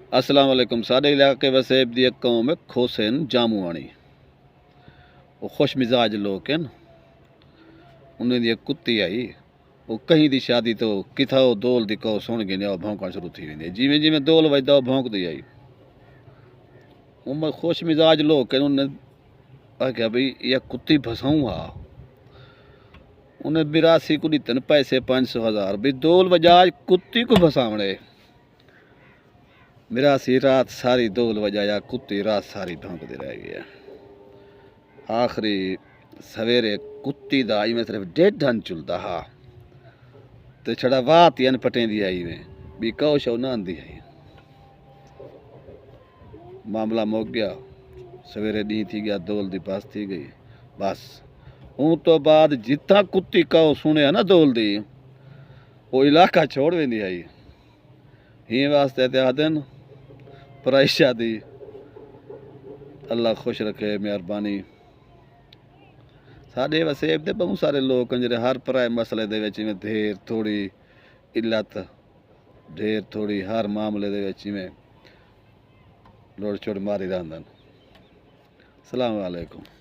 अस्सलाम वालेकुम। साढ़े इलाके वसेब दी एक कौम है खोसेन जामुआनी। वो खुश मिजाज लोग हैं। उन्हें दी एक कुत्ती आई। वो कहीं दी शादी तो किथा वो दोल दी कौ सुन गई ने भौंकण शुरू थी वेंदी। जिवें जिवें दोल वजदा भौंकदी आई। उन खुश मिजाज लोग हैं। उन्हें आख्या भाई यह कुत्ती फसाऊँ हा। उन्हें बिरासी को दिते पैसे 500,000 भी दोल वजाज कुत्ती को फसावणे। मिरासी रात सारी दोल वजाया, कुत्ती रात सारी भौंकदी रह गई। आखिरी सवेरे कुत्ती दा आई में सिर्फ 1.5 चुलदा हा ते छड़ा वात यन पटेंदी आई में भी कौ शौ ना आंदी आई। मामला मुक गया। सवेरे डी थी गया, दोल दी पास थी गई। बस हूँ तो बाद जितना कुत्ती कौ सुने ना दोल दी वो इलाका छोड़ वेंदी आई। ही वास्ते ते आदन पराई शादी अल्लाह खुश रखे, मेहरबानी। साढ़े वसेब दे बहुत सारे लोग हैं जिहड़े हर पराए मसले दे विच इवें देर थोड़ी इल्लत ढेर थोड़ी हर मामले दे विच इवें लोड़ चोड़ मारी रहिंदे। अस्सलाम वालेकुम।